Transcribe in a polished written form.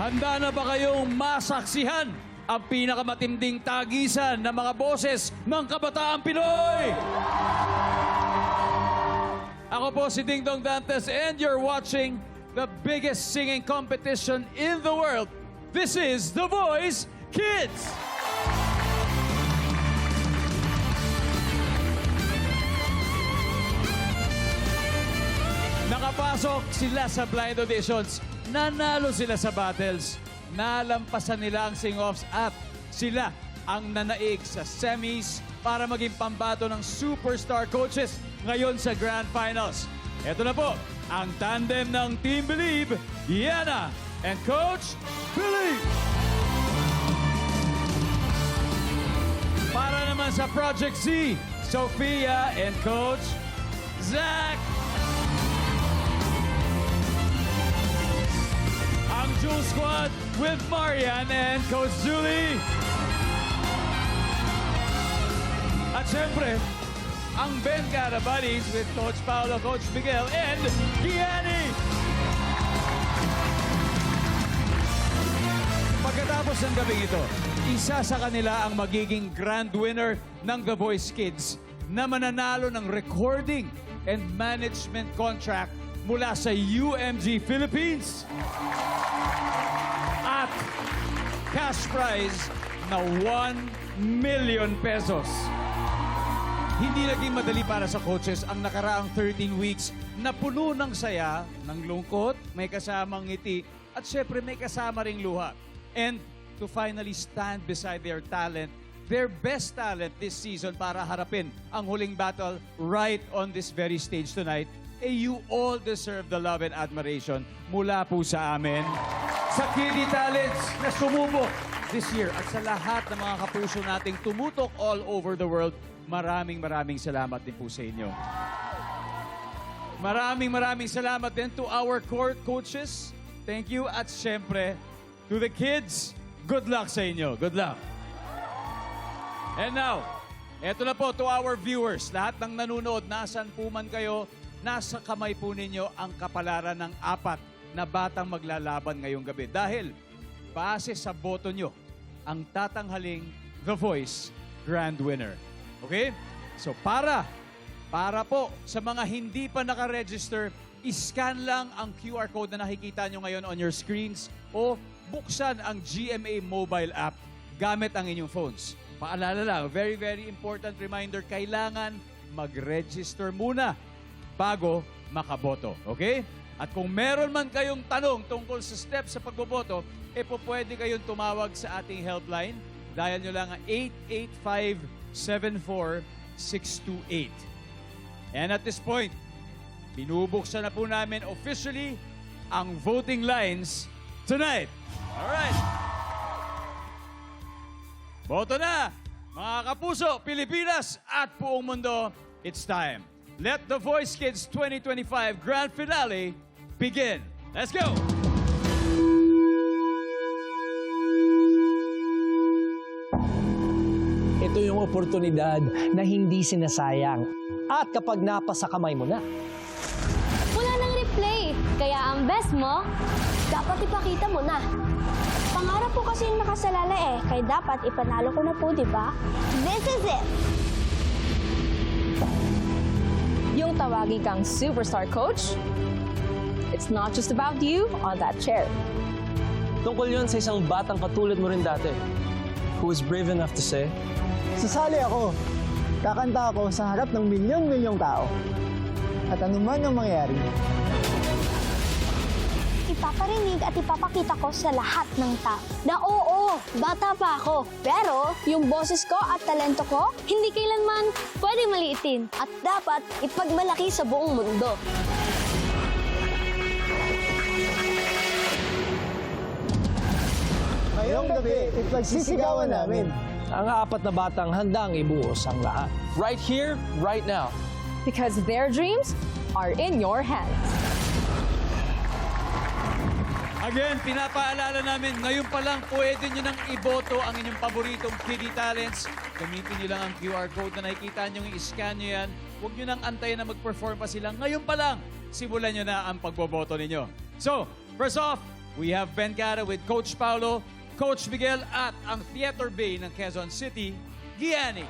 Handa na ba kayong masaksihan ang pinakamatinding tagisan ng mga boses ng kabataang Pinoy? Ako po si Ding Dong Dantes and you're watching the biggest singing competition in the world. This is The Voice Kids! Nakapasok sila sa blind auditions. Nanalo sila sa battles. Nalampasan nila ang sing-offs at sila ang nanaig sa semis para maging pambato ng superstar coaches ngayon sa Grand Finals. Ito na po ang tandem ng Team Believe, Yana and Coach Believe. Para naman sa Project Z, Sophia and Coach Zach. Ang Jewel Squad with Marian and Coach Julie. At syempre, ang Bengala Buddies with Coach Paolo, Coach Miguel, and Kiani. Pagkatapos ng gabing ito, isa sa kanila ang magiging grand winner ng The Voice Kids na mananalo ng recording and management contract mula sa UMG Philippines. At cash prize na 1 million pesos. Hindi naging madali para sa coaches ang nakaraang 13 weeks na puno ng saya, ng lungkot, may kasamang ngiti, at syempre may kasama ring luha. And to finally stand beside their talent, their best talent this season para harapin ang huling battle right on this very stage tonight, you all deserve the love and admiration mula po sa amin, sa Kiddie Talents na sumubok this year at sa lahat ng mga kapuso nating tumutok all over the world. Maraming salamat din po sa inyo. Maraming salamat din to our court coaches. Thank you. At syempre, to the kids, good luck sa inyo. Good luck. And now, eto na po to our viewers. Lahat ng nanonood, nasan po man kayo, nasa kamay po ninyo ang kapalaran ng 4 na batang maglalaban ngayong gabi. Dahil, base sa boto nyo, ang tatanghaling The Voice Grand Winner. Okay? So para po sa mga hindi pa nakaregister, iscan lang ang QR code na nakikita nyo ngayon on your screens o buksan ang GMA mobile app gamit ang inyong phones. Paalala lang, very important reminder, kailangan mag-register muna bago makaboto. Okay? At kung meron man kayong tanong tungkol sa steps sa pagboboto, pwede kayong tumawag sa ating helpline. Dial nyo lang ang 885-74628. And at this point, binubuksan na po namin officially ang voting lines tonight. Alright. Boto na, mga kapuso, Pilipinas at buong mundo. It's time. Let The Voice Kids 2025 Grand Finale begin. Let's go! Ito yung oportunidad na hindi sinasayang. At kapag napasa kamay mo na, Wala nang replay. Kaya ang best mo, dapat ipakita mo na. Pangarap ko kasi yung nakasalala kaya dapat ipanalo ko na po, di ba? This is it! Yung tawagin kang superstar coach, it's not just about you on that chair. tungkol yun sa isang batang katulad mo rin dati, who was brave enough to say, Sasali ako. Kakanta ako sa harap ng milyong-milyong tao. At anuman ang mangyari, Ipaparinig at ipapakita ko sa lahat ng tao na oo, bata pa ako. Pero yung boses ko at talento ko, hindi kailanman pwede maliitin at dapat ipagmalaki sa buong mundo. ngayong gabi, ipagsisigawan namin. ang 4 na batang handang ibuhos ang lahat. Right here, right now. Because their dreams are in your hands. Again, pinapaalala namin, ngayon pa lang pwede nyo nang iboto ang inyong paboritong Kiddie Talents. Gamitin nyo lang ang QR code na nakikita nyo, i-scan nyo yan. Huwag nyo nang antayin na mag-perform pa sila. Ngayon pa lang, simulan nyo na ang pagboboto ninyo. So, first off, We have Ben Cara with Coach Paulo, Coach Miguel at ang Theater Bay ng Quezon City, Gianni.